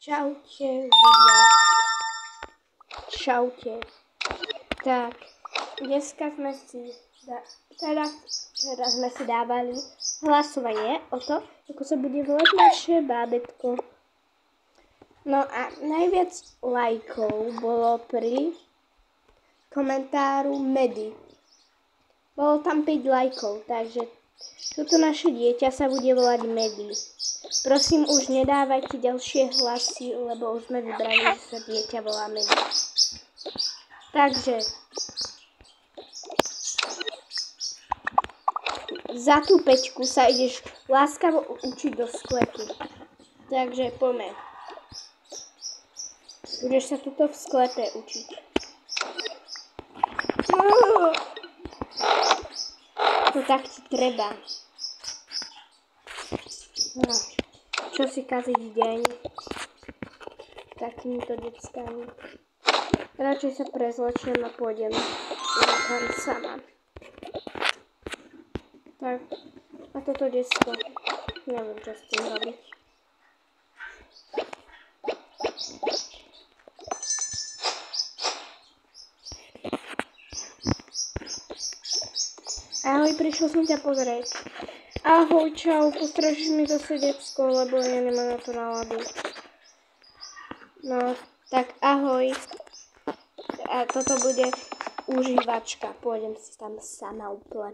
Čaute ľudia. Čaute. Tak, dneska sme si, včera sme si dávali hlasovanie o to, ako sa bude volať naše bábätko. No a najviac lajkov bolo pri komentáru Medy. Bolo tam 5 lajkov, takže toto naše dieťa sa bude volať Medy. Prosím, už nedávajte ďalšie hlasy, lebo už sme vybrali, že sa dieťa volá Medy. Takže za tú 5 sa ideš láskavo učiť do sklepu. Takže poďme. Budeš sa tuto v sklepe učiť. To tak ti treba. No, čo si kaziť deň takýmito deckami. Radšej sa prezlečiem a pôjdem niekam sama. Tak, a toto decko, neviem čo s tým robiť. Ahoj, prišiel som ťa pozrieť. Ahoj, čau, postražíš mi zase decko, lebo ja nemám na to náladu. No, tak ahoj. A toto bude užívačka, pôjdem si tam sama úplne.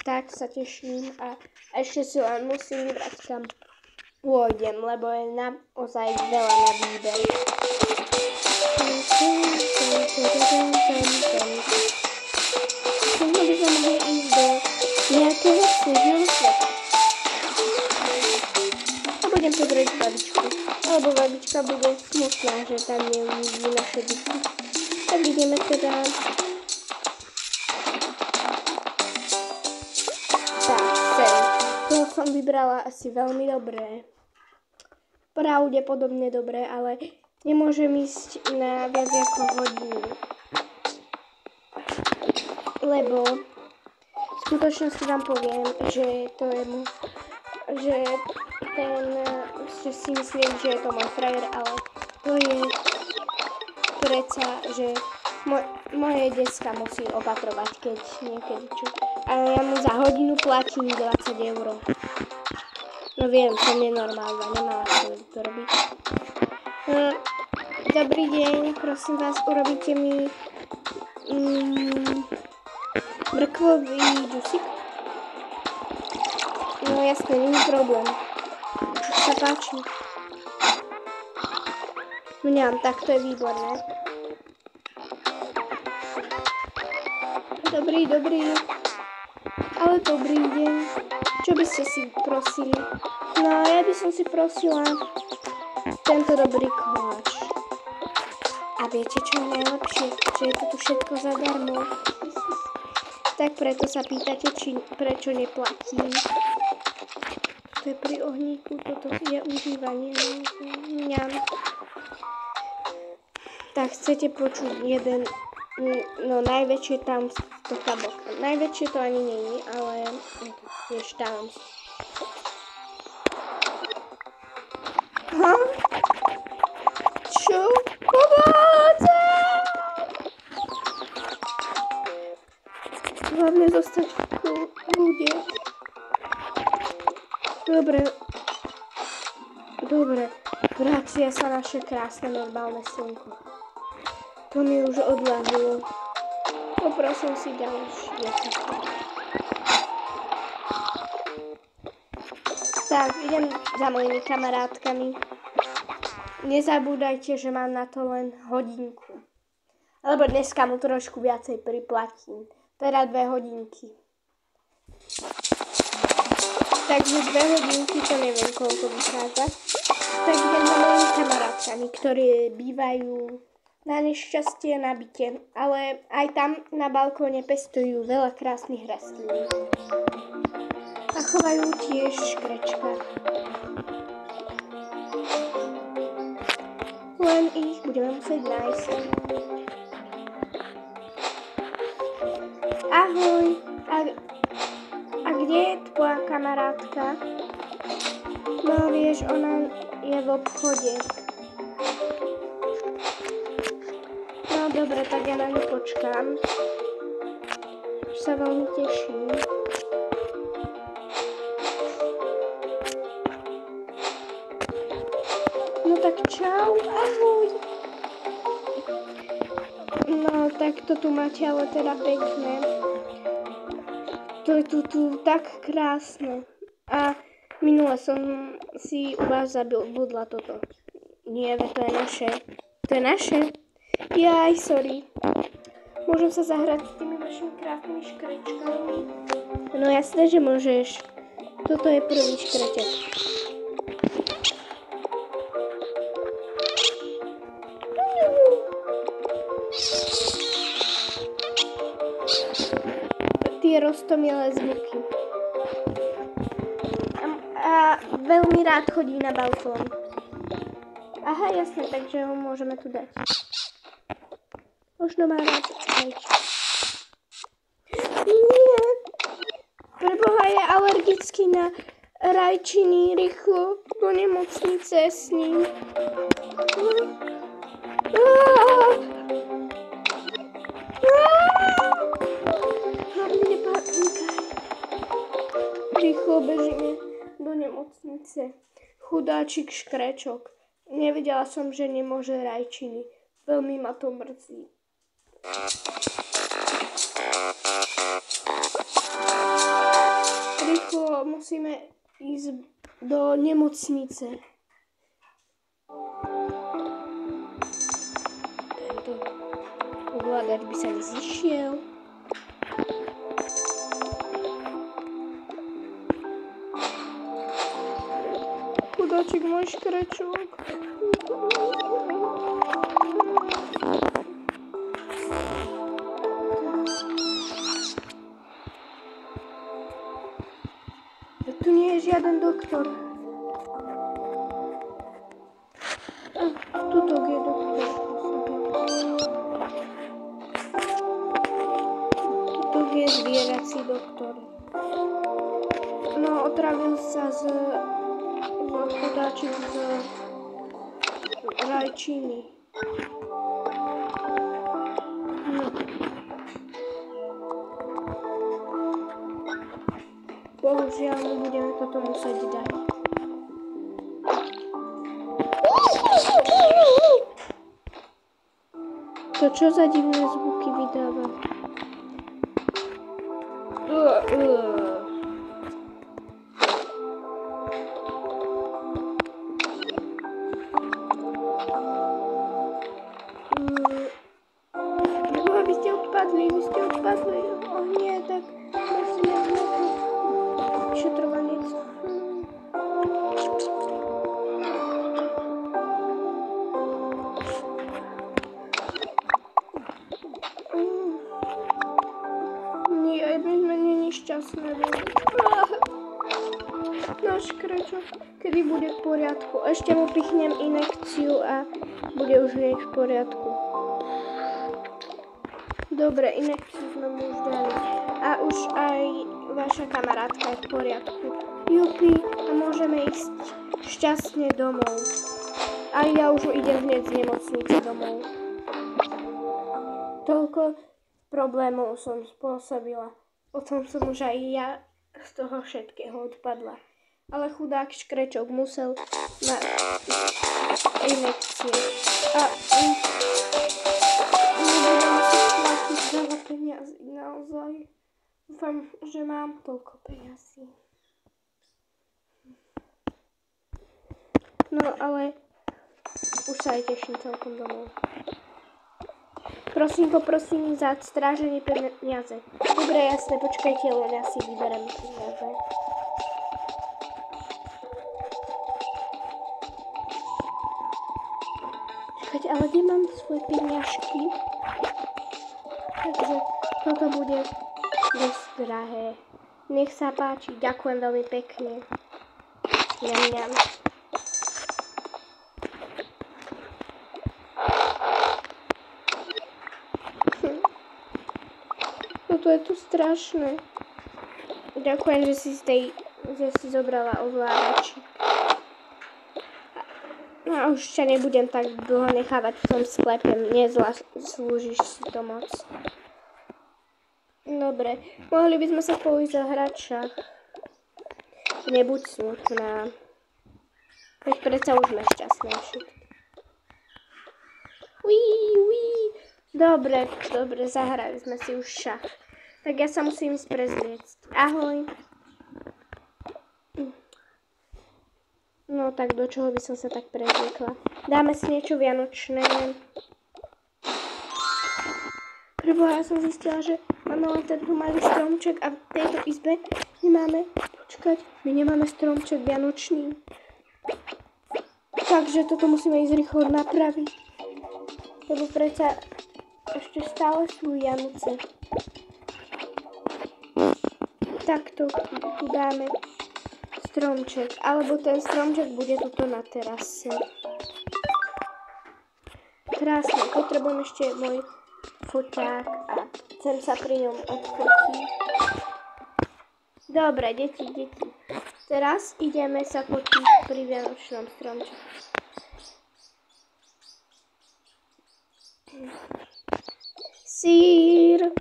Tak sa teším a ešte si len musím vybrať, kam pôjdem, lebo je naozaj veľa na výber. Možno by som mohli ísť do nejakého snežného sveta. A budem pozrieť babičku. Alebo babička bude smutná, že tam neuvidí naše deti. Tak ideme teda. Tak, sem. To som vybrala asi veľmi dobré. Pravdepodobne dobré, ale nemôžem ísť na viac ako hodinu. Lebo v skutočnosti vám poviem, že to je že si myslím, že je to môj frajer, ale to je predsa, že moje decka musí opatrovať, keď niekedy čo. Ale ja mu za hodinu platím 20 €. No viem, som nenormálna, nemala som to robiť. Dobrý deň, prosím vás, urobíte mi mrkvový džusík? No jasne, není problém. Sa páči. Mňam, tak to je výborné. Dobrý. Ale dobrý deň. Čo by ste si prosili? No, ja by som si prosila tento dobrý koláč. A viete, čo je najlepšie? Že je to tu všetko zadarmo. Tak preto sa pýtate, prečo neplatím. To je pri ohníku, toto je užívanie. Tak chcete počuť jeden, no najväčšie tam to kabok. Najväčšie to ani není, ale tiež tam. Čo? Pomôcť! Hlavne zostať v kľude. Dobre, vracia sa naše krásne normálne slnko. To mi už odľahlo. Poprosím si ďalšie. Tak, idem za mojimi kamarátkami. Nezabúdajte, že mám na to len hodinku. Lebo dneska mu trošku viacej priplatím. Teda 2 hodinky. Takže 2 hodinky, to neviem, koľko vychádza. Tak idem za mojimi kamarátkami, ktorí bývajú na nešťastie na byte. Ale aj tam na balkóne pestujú veľa krásnych rastlín. A chovajú tiež škrečka. Len ich budeme musieť nájsť. Ahoj, a kde je tvoja kamarátka? No vieš, ona je v obchode. No dobre, tak ja na ňu počkám. Už sa veľmi teším. No tak čau, ahoj. No tak to tu máte, ale teda pekné. To je tu tak krásne. A minule som si u vás zabudla toto. Nie, to je naše. To je naše? Jaj, sorry. Môžem sa zahrať s tými vašimi krásnymi škrečkami? No jasné, že môžeš. Toto je prvý škreček. Tie roztomilé zvuky. A veľmi rád chodí na balkón. Aha, jasne, takže ho môžeme tu dať. Možno má rád rajčí. Nie. Preboha, je alergický na rajčiny. Rýchlo do nemocnice s ním. Rýchlo bežíme do nemocnice. Chudáčik škrečok. Nevedela som, že nemôže rajčiny. Veľmi ma to mrzí. Rýchlo musíme ísť do nemocnice. Tento ovládač by sa nezišiel. Chudáčik môj škrečok. Tu nie je žiaden doktor. Tuto je doktor. Tuto je zvierací doktor. No, otravil sa z chudáčik z rajčiny. Bohužiaľ, my budeme toto musieť dať. To čo za divné zvuky vydáva? Vy ste odpadli. O nie, tak musíme znovu vyšetrovaniec. Nie, aj my sme není šťastné. Náš škrečok, kedy bude v poriadku. Ešte mu pichnem injekciu a bude už hneď v poriadku. Dobre, injekciu sme mu už dali. A už aj vaša kamarátka je v poriadku. Jupi, a môžeme ísť šťastne domov. A ja už idem hneď z nemocnice domov. Toľko problémov som spôsobila. Potom som už aj ja z toho všetkého odpadla. Ale chudák škrečok musel na injekcie. A nebudem si platiť veľa peniazy, naozaj. Dúfam, že mám toľko peniazy. No ale už sa aj teším celkom domov. Poprosím za stráženie peniaze. Dobre, jasné, počkajte, len ja si vyberem peniaze. Čakajte, ale kde mám svoje peniažky? Takže toto bude dosť drahé. Nech sa páči, ďakujem veľmi pekne. Ňam. Toto je tu strašné. Ďakujem, že si zobrala ovládači. A už ťa nebudem tak dlho nechávať v tom sklepe, neslúžiš si to moc. Dobre, mohli by sme sa použiť zahrať šach. Nebuď smutná. Veď predsa už sme šťastné všetky. Dobre, zahrali sme si už šach. Tak ja sa musím ísť prezliecť. Ahoj. No tak do čoho by som sa tak prezliekla? Dáme si niečo vianočné. Preboha, ja som zistila, že máme len ten malý stromček a v tejto izbe nemáme, počkať, my nemáme stromček vianočný. Takže toto musíme ísť rýchlo napraviť. Lebo predsa ešte stále sú Vianoce. Takto tu dáme stromček, alebo ten stromček bude tuto na terase. Krásne, potrebujem ešte môj foťák a chcem sa pri ňom odfotiť. Dobre, deti. Teraz ideme sa fotiť pri vianočnom stromčeku. Sír.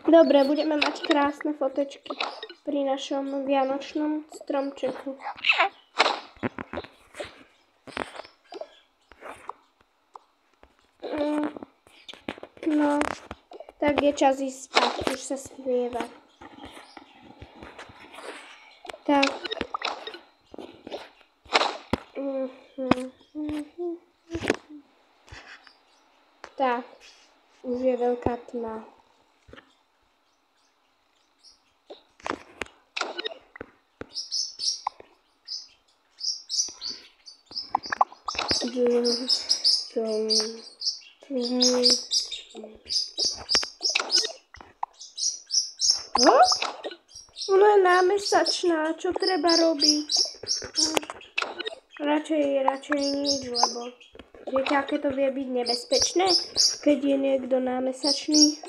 Dobre, budeme mať krásne fotečky pri našom vianočnom stromčeku. No, tak je čas ísť spať, už sa stmieva. Tak. Tak, už je veľká tma. Ono je námesačná, čo treba robiť? Radšej nič, lebo viete, aké to vie byť nebezpečné, keď je niekto námesačný?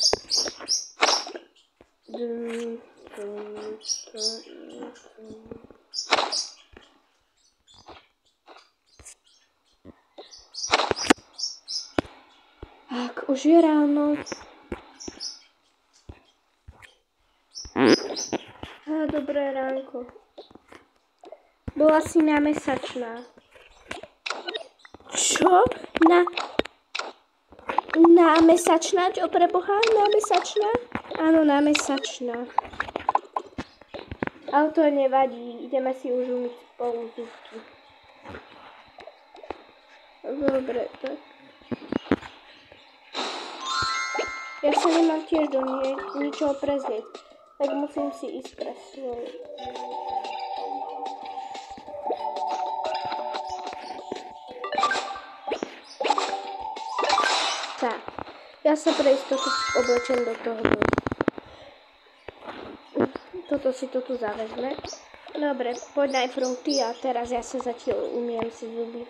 Tak, už je ráno. Dobré ránko. Bola si námesačná. Čo? Námesačná? Čo preboha? Námesačná? Áno, námesačná. Ale to nevadí. Ideme si už umyť spolu zubky. Dobre, tak. Ja sa nemám tiež do ničoho prezlieť. Tak musím si ísť pre svoj. Tak, ja sa pre istotu oblečem do toho. Toto si to tu zavezme. Dobre, poď najprv ty a teraz ja sa zatiaľ umiem si zuby.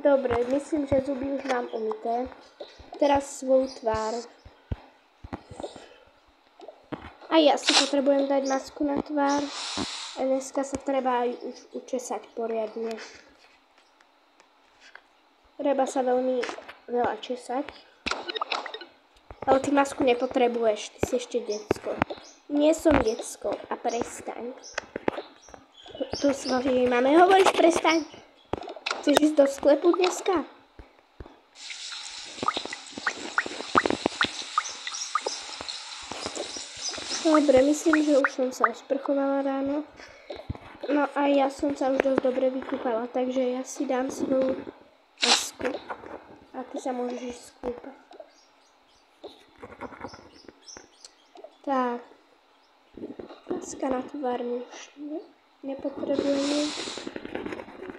Dobre, myslím, že zuby už mám umyté. Teraz svoju tvár. A ja si potrebujem dať masku na tvár. A dneska sa treba aj už učesať poriadne. Treba sa veľmi veľa česať. Ale ty masku nepotrebuješ, ty si ešte decko. Nie som decko a prestaň. Tu s vašimi máme hovoríš prestaň. Chceš ísť do sklepu dneska? Dobre, myslím, že už som sa osprchovala ráno. No a ja som sa už dosť dobre vykúpala, takže ja si dám svoju masku. A ty sa môžeš ísť skúpať. Tak. Maska na tvár už nepotrebujeme.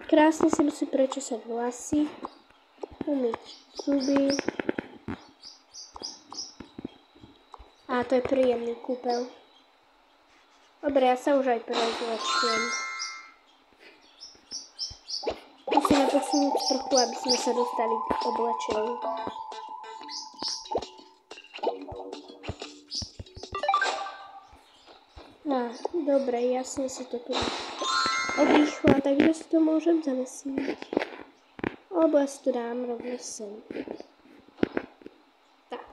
Krásne si musí prečesať vlasy, umyť zuby. A to je príjemný kúpel. Dobre, ja sa už aj prezlečiem. Musíme posunúť sprchu, aby sme sa dostali k oblečeniu. Dobre, ja som si to tu odýchla, takže si to môžem zavesiť. Alebo ja si to dám rovno sem. Tak.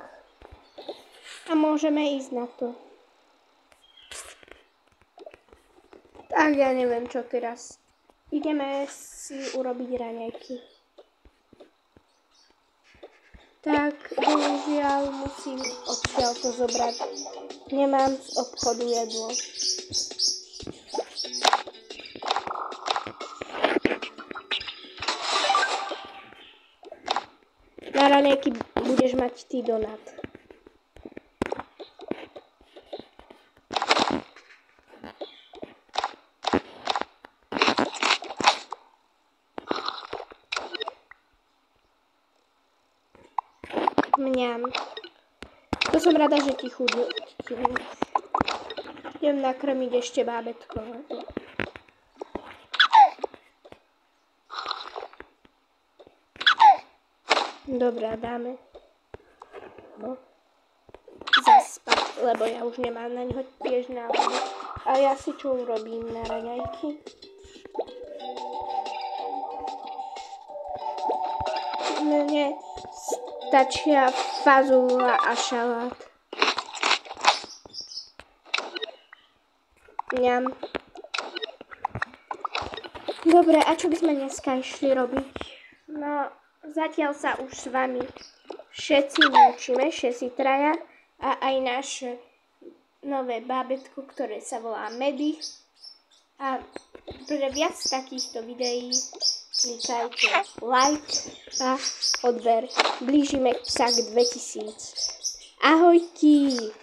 A môžeme ísť na to. Tak ja neviem čo teraz. Ideme si urobiť raňajky. Tak, bohužiaľ musím odtiaľ to zobrať. Nemám z obchodu jedlo. Na raňajky budeš mať ty donát. Mňam. To som rada, že ti chudnú. Idem nakrmiť ešte bábätko. Dobre, dáme ho zaspať, lebo ja už nemám na ňo tiež návody. A ja si čo urobím na raňajky? Mne stačia fazula a šalát. Mňam. Dobre, a čo by sme dneska išli robiť? No, zatiaľ sa už s vami všetci učíme, všetci traja a aj naše nové bábätko, ktoré sa volá Medy. A pre viac takýchto videí klikajte like a odber. Blížime sa k 2000. Ahojky!